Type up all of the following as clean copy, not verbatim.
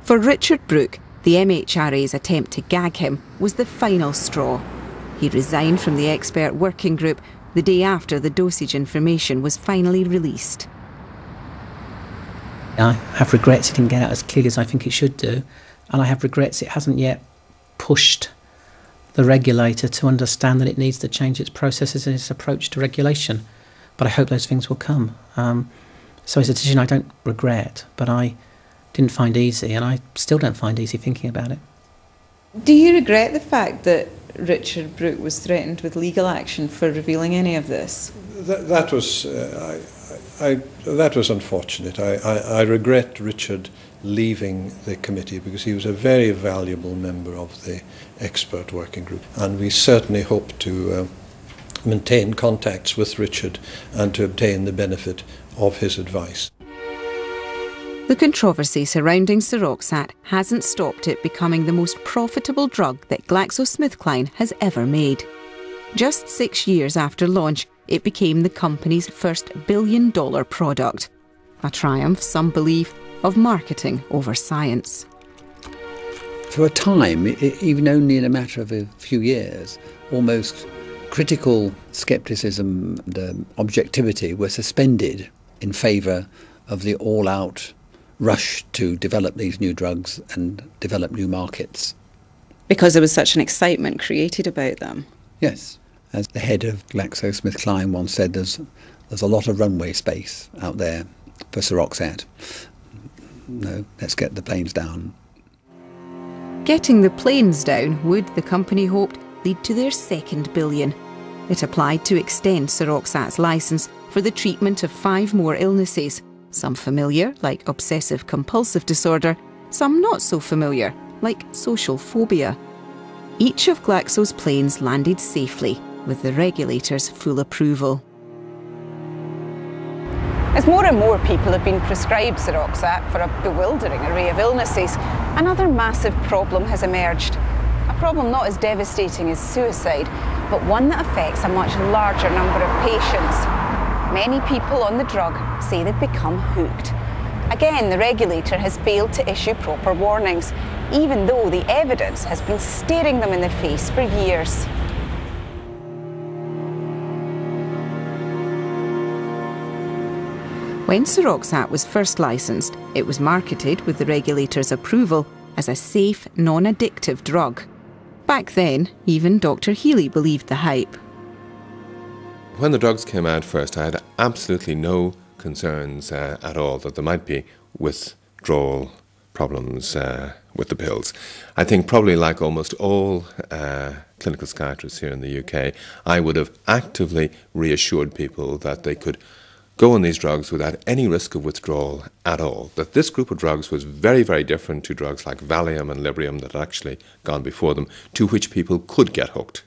For Richard Brooke, the MHRA's attempt to gag him was the final straw. He resigned from the expert working group the day after the dosage information was finally released. I have regrets it didn't get out as clearly as I think it should do, and I have regrets it hasn't yet pushed the regulator to understand that it needs to change its processes and its approach to regulation. But I hope those things will come. So it's a decision I don't regret, but I didn't find easy, and I still don't find easy thinking about it. Do you regret the fact that Richard Brooke was threatened with legal action for revealing any of this? That was unfortunate. I regret Richard leaving the committee because he was a very valuable member of the expert working group, and we certainly hope to maintain contacts with Richard and to obtain the benefit of his advice. The controversy surrounding SEROXAT hasn't stopped it becoming the most profitable drug that GlaxoSmithKline has ever made. Just 6 years after launch, it became the company's first billion-dollar product. A triumph, some believe, of marketing over science. For a time, even only in a matter of a few years, almost critical scepticism and objectivity were suspended in favour of the all-out rush to develop these new drugs and develop new markets. Because there was such an excitement created about them? Yes. As the head of GlaxoSmithKline once said, there's a lot of runway space out there for SEROXAT. No, let's get the planes down. Getting the planes down would, the company hoped, lead to their second billion. It applied to extend SEROXAT's licence for the treatment of 5 more illnesses, some familiar, like obsessive-compulsive disorder, some not so familiar, like social phobia. Each of Glaxo's planes landed safely, with the regulators' full approval. As more and more people have been prescribed SEROXAT for a bewildering array of illnesses, another massive problem has emerged. A problem not as devastating as suicide, but one that affects a much larger number of patients. Many people on the drug say they've become hooked. Again, the regulator has failed to issue proper warnings, even though the evidence has been staring them in the face for years. When SEROXAT was first licensed, it was marketed with the regulator's approval as a safe, non-addictive drug. Back then, even Dr. Healy believed the hype. When the drugs came out first, I had absolutely no concerns at all that there might be withdrawal problems with the pills. I think probably like almost all clinical psychiatrists here in the UK, I would have actively reassured people that they could go on these drugs without any risk of withdrawal at all. That this group of drugs was very, very different to drugs like Valium and Librium that had actually gone before them, to which people could get hooked.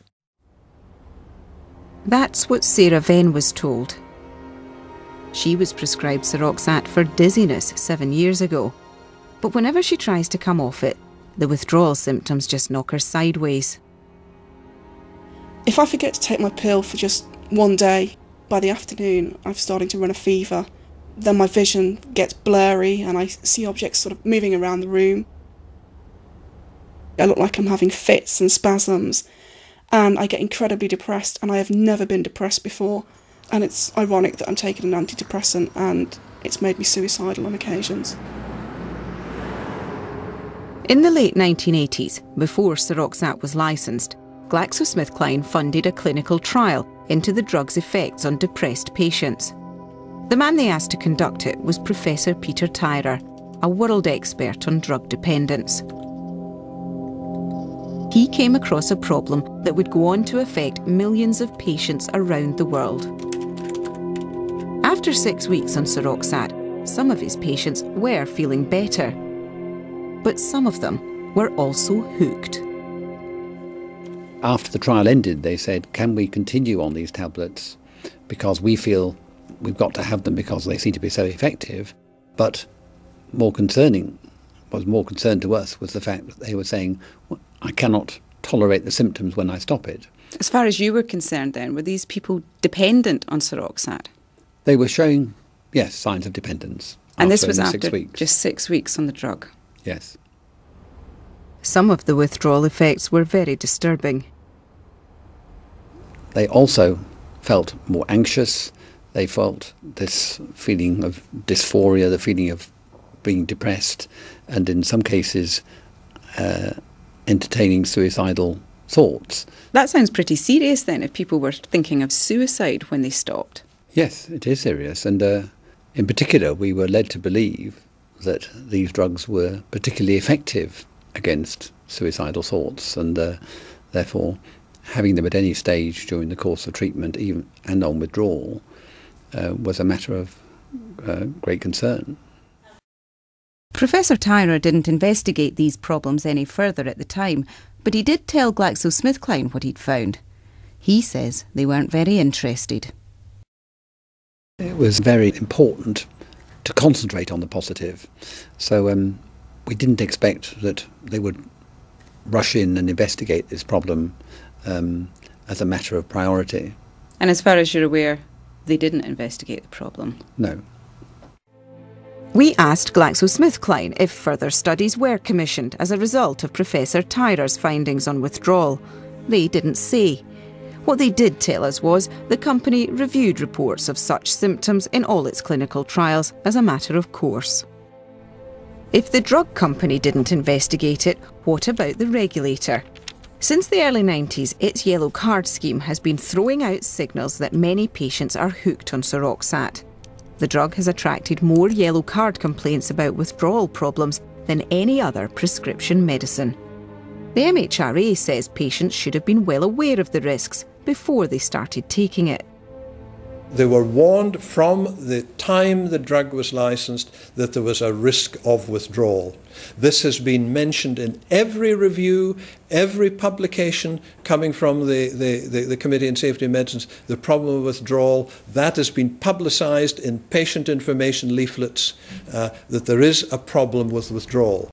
That's what Sarah Venn was told. She was prescribed SEROXAT for dizziness 7 years ago. But whenever she tries to come off it, the withdrawal symptoms just knock her sideways. If I forget to take my pill for just one day, by the afternoon I'm starting to run a fever. Then my vision gets blurry and I see objects sort of moving around the room. I look like I'm having fits and spasms, and I get incredibly depressed, and I have never been depressed before. And it's ironic that I'm taking an antidepressant and it's made me suicidal on occasions. In the late 1980s, before SEROXAT was licensed, GlaxoSmithKline funded a clinical trial into the drug's effects on depressed patients. The man they asked to conduct it was Professor Peter Tyrer, a world expert on drug dependence. He came across a problem that would go on to affect millions of patients around the world. After 6 weeks on SEROXAT, some of his patients were feeling better, but some of them were also hooked. After the trial ended, they said, can we continue on these tablets because we feel we've got to have them because they seem to be so effective. But more concern to us was the fact that they were saying, well, I cannot tolerate the symptoms when I stop it. As far as you were concerned then, were these people dependent on SEROXAT? They were showing, yes, signs of dependence. And this was after 6 weeks. Just 6 weeks on the drug? Yes. Some of the withdrawal effects were very disturbing. They also felt more anxious. They felt this feeling of dysphoria, the feeling of being depressed, and in some cases entertaining suicidal thoughts. That sounds pretty serious then, if people were thinking of suicide when they stopped. Yes, it is serious, and in particular we were led to believe that these drugs were particularly effective against suicidal thoughts, and therefore having them at any stage during the course of treatment, even and on withdrawal, was a matter of great concern. Professor Tyrer didn't investigate these problems any further at the time, but he did tell GlaxoSmithKline what he'd found. He says they weren't very interested. It was very important to concentrate on the positive, so we didn't expect that they would rush in and investigate this problem as a matter of priority. And as far as you're aware, they didn't investigate the problem? No. We asked GlaxoSmithKline if further studies were commissioned as a result of Professor Tyrer's findings on withdrawal. They didn't say. What they did tell us was the company reviewed reports of such symptoms in all its clinical trials as a matter of course. If the drug company didn't investigate it, what about the regulator? Since the early 90s, its yellow card scheme has been throwing out signals that many patients are hooked on SEROXAT. The drug has attracted more yellow card complaints about withdrawal problems than any other prescription medicine. The MHRA says patients should have been well aware of the risks before they started taking it. They were warned from the time the drug was licensed that there was a risk of withdrawal. This has been mentioned in every review, every publication coming from the Committee on Safety of Medicines. The problem of withdrawal, that has been publicised in patient information leaflets, that there is a problem with withdrawal.